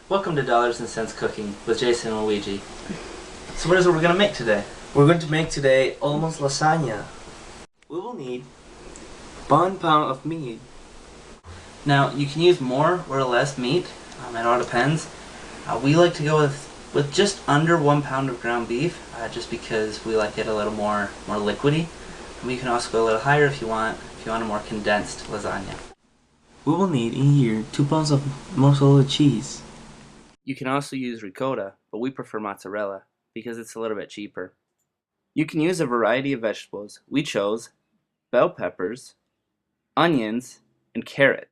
Welcome to Dollars and Cents Cooking with Jason and Luigi. So what is it we're going to make today? We're going to make today almost lasagna. We will need 1 pound of meat. Now you can use more or less meat, it all depends. We like to go with just under 1 pound of ground beef, just because we like it a little more liquidy. And you can also go a little higher if you want a more condensed lasagna. We will need in here 2 pounds of mozzarella cheese. You can also use ricotta, but we prefer mozzarella because it's a little bit cheaper. You can use a variety of vegetables. We chose bell peppers, onions, and carrot.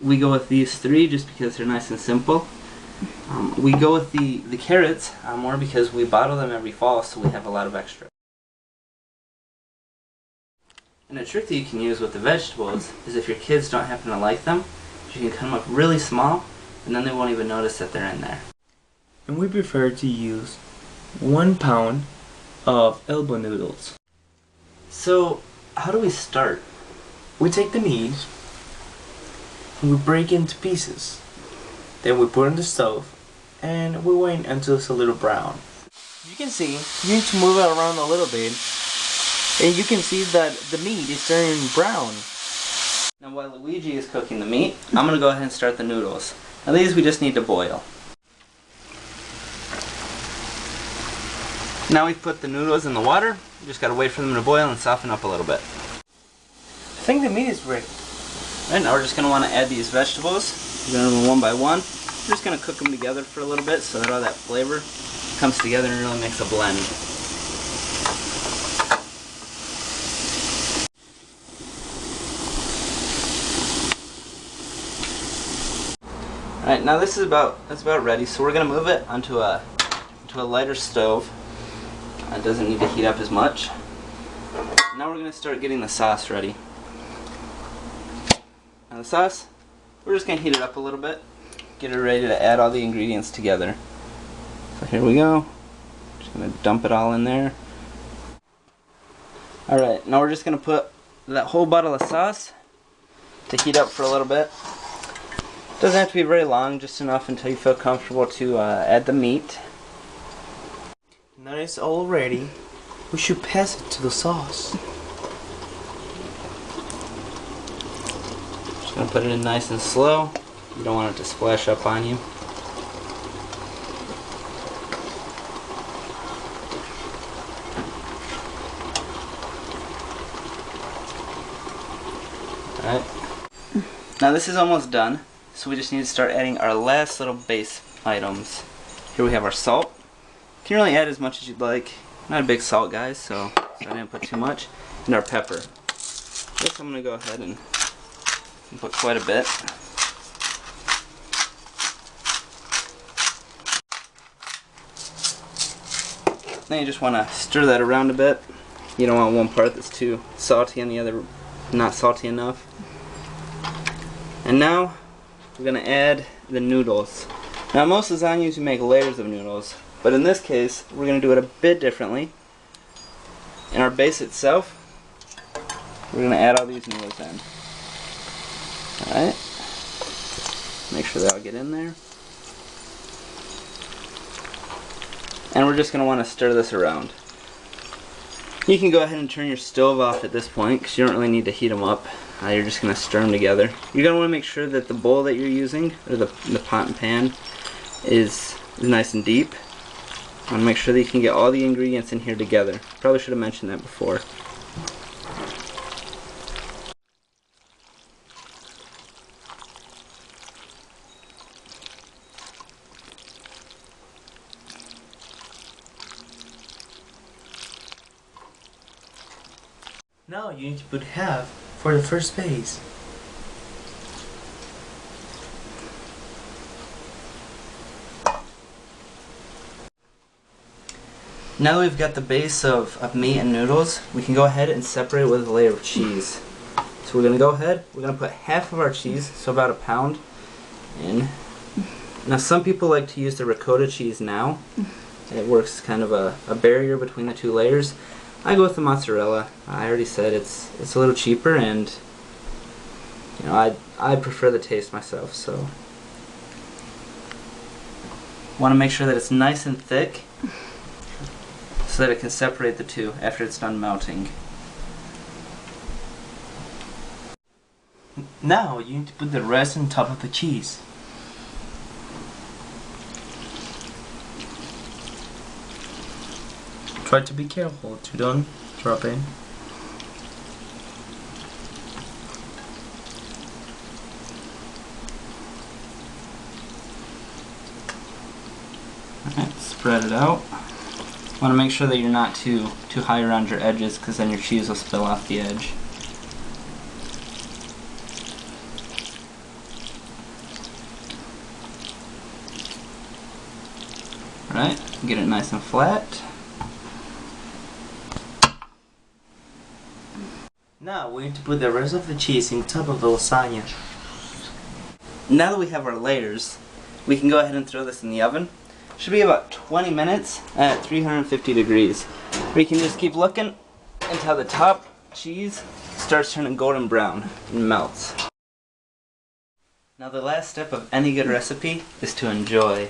We go with these 3 just because they're nice and simple. We go with the carrots more because we bottle them every fall, so we have a lot of extra. And a trick that you can use with the vegetables is if your kids don't happen to like them, you can cut them up really small, and then they won't even notice that they're in there. And we prefer to use 1 pound of elbow noodles. So, how do we start? We take the meat and we break it into pieces. Then we put it on the stove and we wait until it's a little brown. You can see, you need to move it around a little bit, and you can see that the meat is turning brown. Now while Luigi is cooking the meat, I'm going to go ahead and start the noodles. Now these we just need to boil. Now we've put the noodles in the water, you just got to wait for them to boil and soften up a little bit. I think the meat is ready. Alright, now we're just going to want to add these vegetables. We're going to do them one by one. We're just going to cook them together for a little bit so that all that flavor comes together and really makes a blend. Alright, now this is about ready, so we're going to move it onto a lighter stove. It doesn't need to heat up as much. Now we're going to start getting the sauce ready. Now the sauce, we're just going to heat it up a little bit, get it ready to add all the ingredients together. So here we go. Just going to dump it all in there. Alright, now we're just going to put that whole bottle of sauce to heat up for a little bit. Doesn't have to be very long, just enough until you feel comfortable to add the meat. Now it's all ready, we should pass it to the sauce. Just going to put it in nice and slow. You don't want it to splash up on you. Alright. Now this is almost done. So we just need to start adding our last little base items. Here we have our salt. You can really add as much as you'd like. I'm not a big salt guy, so I didn't put too much. And our pepper. This I'm going to go ahead and put quite a bit. Then you just want to stir that around a bit. You don't want one part that's too salty and the other not salty enough. And now we're going to add the noodles. Now most lasagnas you make layers of noodles, but in this case we're going to do it a bit differently. In our base itself, we're going to add all these noodles in. Alright, make sure they all get in there. And we're just going to want to stir this around. You can go ahead and turn your stove off at this point because you don't really need to heat them up. You're just going to stir them together. You're going to want to make sure that the bowl that you're using, or the pot and pan, is nice and deep. You want to make sure that you can get all the ingredients in here together. Probably should have mentioned that before. Now you need to put half for the first base. Now that we've got the base of meat and noodles, we can go ahead and separate it with a layer of cheese. So we're going to go ahead, we're going to put half of our cheese, so about 1 pound, in. Now some people like to use the ricotta cheese now. It works as kind of a barrier between the 2 layers. I go with the mozzarella. I already said it's a little cheaper, and you know I prefer the taste myself, so Want to make sure that it's nice and thick so that it can separate the two after it's done melting. Now you need to put the rest on top of the cheese. Try to be careful to don't drop in. Alright, spread it out. Want to make sure that you're not too high around your edges, because then your cheese will spill off the edge. Alright, get it nice and flat. Now we need to put the rest of the cheese on top of the lasagna. Now that we have our layers, we can go ahead and throw this in the oven. Should be about 20 minutes at 350 degrees. We can just keep looking until the top cheese starts turning golden brown and melts. Now the last step of any good recipe is to enjoy.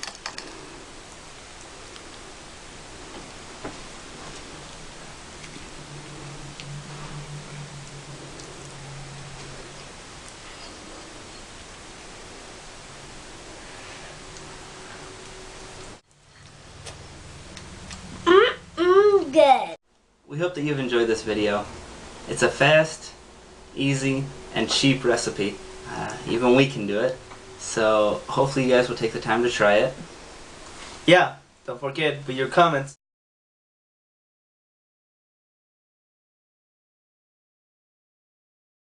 Good. We hope that you've enjoyed this video. It's a fast, easy, and cheap recipe. Even we can do it. So hopefully you guys will take the time to try it. Yeah, don't forget, put your comments.